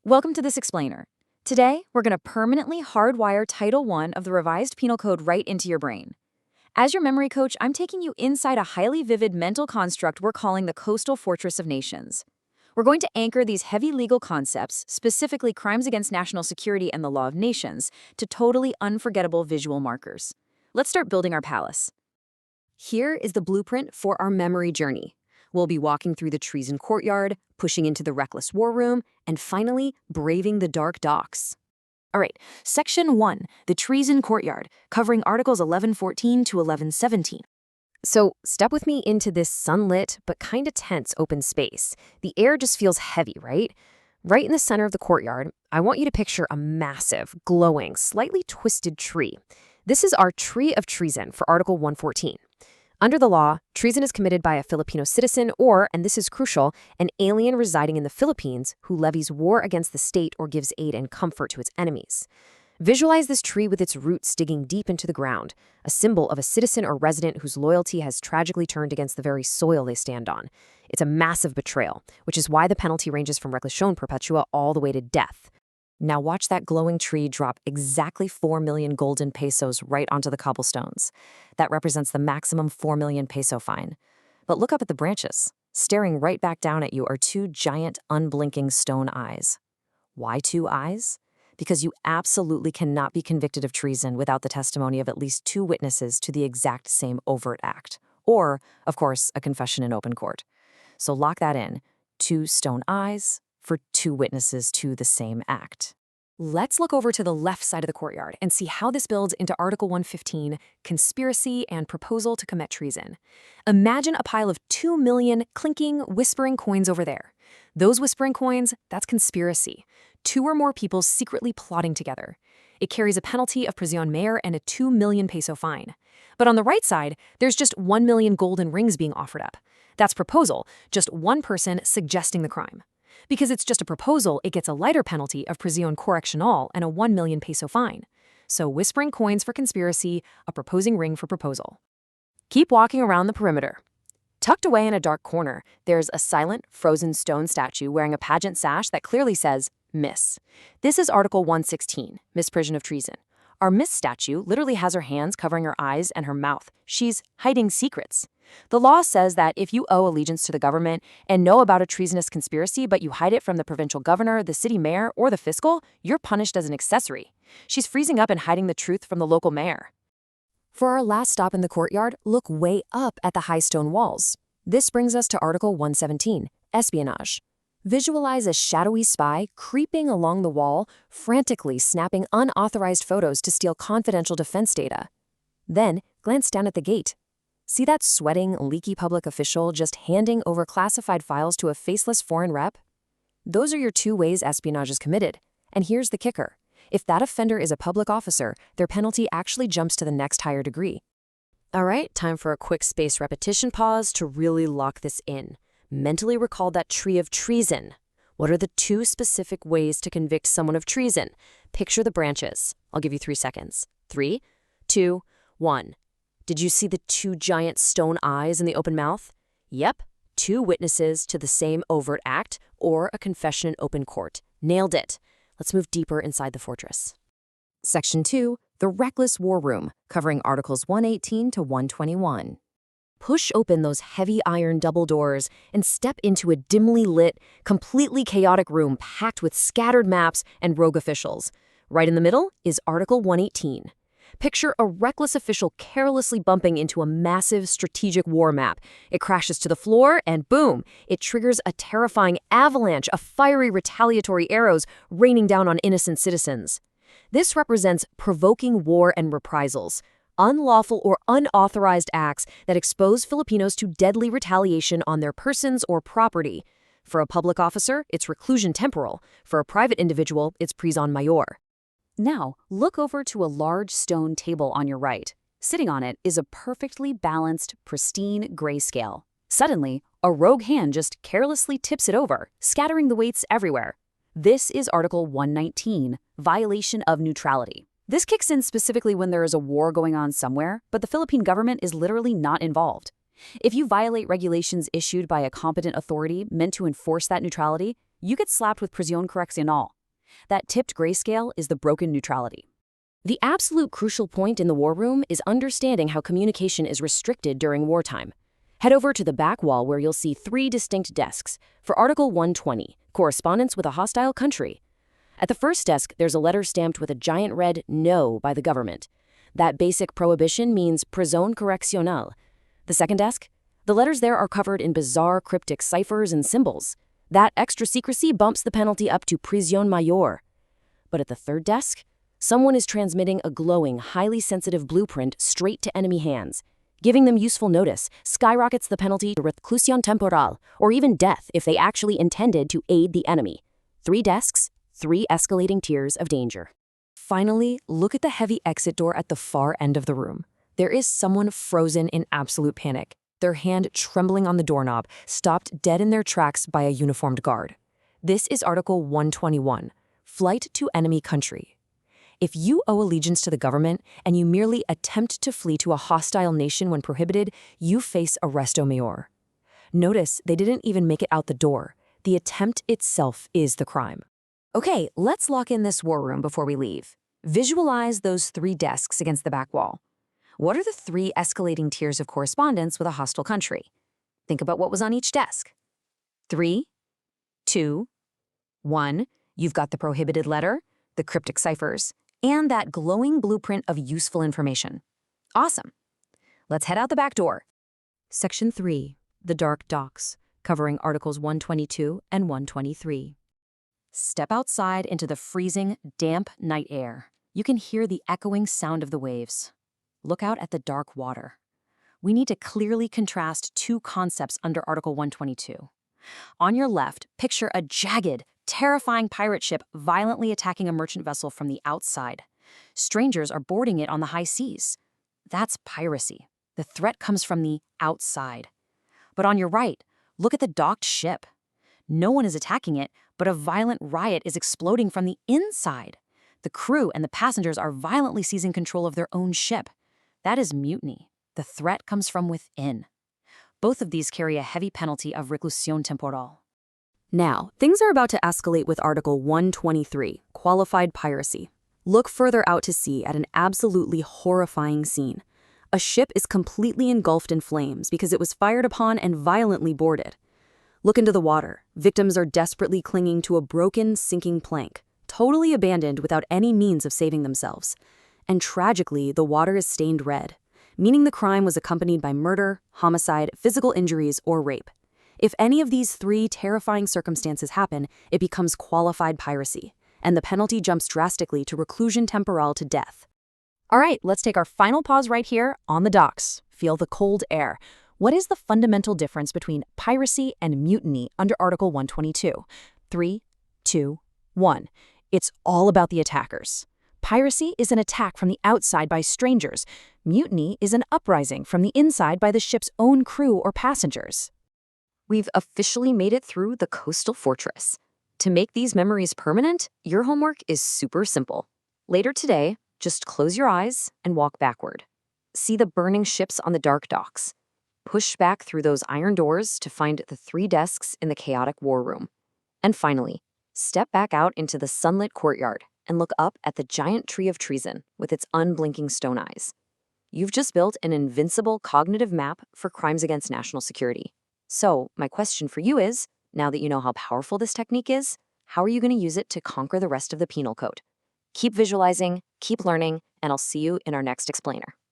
Welcome to this explainer. Today, we're going to permanently hardwire Title I of the Revised Penal Code right into your brain. As your memory coach, I'm taking you inside a highly vivid mental construct we're calling the coastal fortress of nations. We're going to anchor these heavy legal concepts, specifically crimes against national security and the law of nations, to totally unforgettable visual markers. Let's start building our palace. Here is the blueprint for our memory journey. We'll be walking through the Treason courtyard, pushing into the reckless war room, and finally, braving the dark docks. All right, Section 1, the Treason courtyard, covering Articles 1114 to 1117. So step with me into this sunlit but kind of tense open space. The air just feels heavy, right? Right in the center of the courtyard, I want you to picture a massive, glowing, slightly twisted tree. This is our Tree of Treason for Article 114. Under the law, treason is committed by a Filipino citizen or, and this is crucial, an alien residing in the Philippines who levies war against the state or gives aid and comfort to its enemies. Visualize this tree with its roots digging deep into the ground, a symbol of a citizen or resident whose loyalty has tragically turned against the very soil they stand on. It's a massive betrayal, which is why the penalty ranges from reclusion perpetua all the way to death. Now watch that glowing tree drop exactly 4 million golden pesos right onto the cobblestones. That represents the maximum 4 million peso fine. But look up at the branches. Staring right back down at you are two giant, unblinking stone eyes. Why two eyes? Because you absolutely cannot be convicted of treason without the testimony of at least 2 witnesses to the exact same overt act. Or, of course, a confession in open court. So lock that in. 2 stone eyes for 2 witnesses to the same act. Let's look over to the left side of the courtyard and see how this builds into Article 115, conspiracy and proposal to commit treason. Imagine a pile of 2 million clinking, whispering coins over there. Those whispering coins, that's conspiracy. 2 or more people secretly plotting together. It carries a penalty of prisión mayor and a 2 million peso fine. But on the right side, there's just 1 million golden rings being offered up. That's proposal, just one person suggesting the crime. Because it's just a proposal, it gets a lighter penalty of prisión correccional and a 1 million peso fine. So whispering coins for conspiracy, a proposing ring for proposal. Keep walking around the perimeter. Tucked away in a dark corner, there's a silent, frozen stone statue wearing a pageant sash that clearly says, Miss. This is Article 116, Misprision of Treason. Our Miss statue literally has her hands covering her eyes and her mouth. She's hiding secrets. The law says that if you owe allegiance to the government and know about a treasonous conspiracy but you hide it from the provincial governor, the city mayor, or the fiscal, you're punished as an accessory. She's freezing up and hiding the truth from the local mayor. For our last stop in the courtyard, look way up at the high stone walls. This brings us to Article 117, Espionage. Visualize a shadowy spy creeping along the wall, frantically snapping unauthorized photos to steal confidential defense data. Then, glance down at the gate. See that sweating, leaky public official just handing over classified files to a faceless foreign rep? Those are your 2 ways espionage is committed. And here's the kicker. If that offender is a public officer, their penalty actually jumps to the next higher degree. All right, time for a quick space repetition pause to really lock this in. Mentally recall that Tree of Treason. What are the 2 specific ways to convict someone of treason? Picture the branches. I'll give you 3 seconds. 3, 2, 1. Did you see the 2 giant stone eyes in the open mouth? Yep, 2 witnesses to the same overt act or a confession in open court. Nailed it. Let's move deeper inside the fortress. Section 2, the Reckless War Room, covering Articles 118 to 121. Push open those heavy iron double doors and step into a dimly lit, completely chaotic room packed with scattered maps and rogue officials. Right in the middle is Article 118. Picture a reckless official carelessly bumping into a massive strategic war map. It crashes to the floor and boom, it triggers a terrifying avalanche of fiery retaliatory arrows raining down on innocent citizens. This represents provoking war and reprisals, unlawful or unauthorized acts that expose Filipinos to deadly retaliation on their persons or property. For a public officer, it's reclusion temporal. For a private individual, it's prison mayor. Now, look over to a large stone table on your right. Sitting on it is a perfectly balanced, pristine grayscale. Suddenly, a rogue hand just carelessly tips it over, scattering the weights everywhere. This is Article 119, Violation of Neutrality. This kicks in specifically when there is a war going on somewhere, but the Philippine government is literally not involved. If you violate regulations issued by a competent authority meant to enforce that neutrality, you get slapped with prisión correccional. That tipped grayscale is the broken neutrality. The absolute crucial point in the war room is understanding how communication is restricted during wartime. Head over to the back wall where you'll see 3 distinct desks. For Article 120, correspondence with a hostile country. At the first desk, there's a letter stamped with a giant red "No" by the government. That basic prohibition means prisión correccional. The second desk? The letters there are covered in bizarre cryptic ciphers and symbols. That extra secrecy bumps the penalty up to prisión mayor. But at the third desk, someone is transmitting a glowing, highly sensitive blueprint straight to enemy hands. Giving them useful notice skyrockets the penalty to reclusión temporal, or even death if they actually intended to aid the enemy. 3 desks, 3 escalating tiers of danger. Finally, look at the heavy exit door at the far end of the room. There is someone frozen in absolute panic, their hand trembling on the doorknob, stopped dead in their tracks by a uniformed guard. This is Article 121, Flight to Enemy Country. If you owe allegiance to the government and you merely attempt to flee to a hostile nation when prohibited, you face arresto mayor. Notice they didn't even make it out the door. The attempt itself is the crime. Okay, let's lock in this war room before we leave. Visualize those 3 desks against the back wall. What are the 3 escalating tiers of correspondence with a hostile country? Think about what was on each desk. 3, 2, 1, you've got the prohibited letter, the cryptic ciphers, and that glowing blueprint of useful information. Awesome. Let's head out the back door. Section 3, the dark docks, covering Articles 122 and 123. Step outside into the freezing, damp night air. You can hear the echoing sound of the waves. Look out at the dark water. We need to clearly contrast 2 concepts under Article 122. On your left, picture a jagged, terrifying pirate ship violently attacking a merchant vessel from the outside. Strangers are boarding it on the high seas. That's piracy. The threat comes from the outside. But on your right, look at the docked ship. No one is attacking it, but a violent riot is exploding from the inside. The crew and the passengers are violently seizing control of their own ship. That is mutiny. The threat comes from within. Both of these carry a heavy penalty of reclusión temporal. Now, things are about to escalate with Article 123, qualified piracy. Look further out to sea at an absolutely horrifying scene. A ship is completely engulfed in flames because it was fired upon and violently boarded. Look into the water. Victims are desperately clinging to a broken, sinking plank, totally abandoned without any means of saving themselves. And tragically, the water is stained red, meaning the crime was accompanied by murder, homicide, physical injuries, or rape. If any of these 3 terrifying circumstances happen, it becomes qualified piracy, and the penalty jumps drastically to reclusion temporal to death. All right, let's take our final pause right here on the docks. Feel the cold air. What is the fundamental difference between piracy and mutiny under Article 122? 3, 2, 1. It's all about the attackers. Piracy is an attack from the outside by strangers. Mutiny is an uprising from the inside by the ship's own crew or passengers. We've officially made it through the coastal fortress. To make these memories permanent, your homework is super simple. Later today, just close your eyes and walk backward. See the burning ships on the dark docks. Push back through those iron doors to find the 3 desks in the chaotic war room. And finally, step back out into the sunlit courtyard and look up at the giant tree of treason with its unblinking stone eyes. You've just built an invincible cognitive map for crimes against national security. So, my question for you is, now that you know how powerful this technique is, how are you going to use it to conquer the rest of the penal code? Keep visualizing, keep learning, and I'll see you in our next explainer.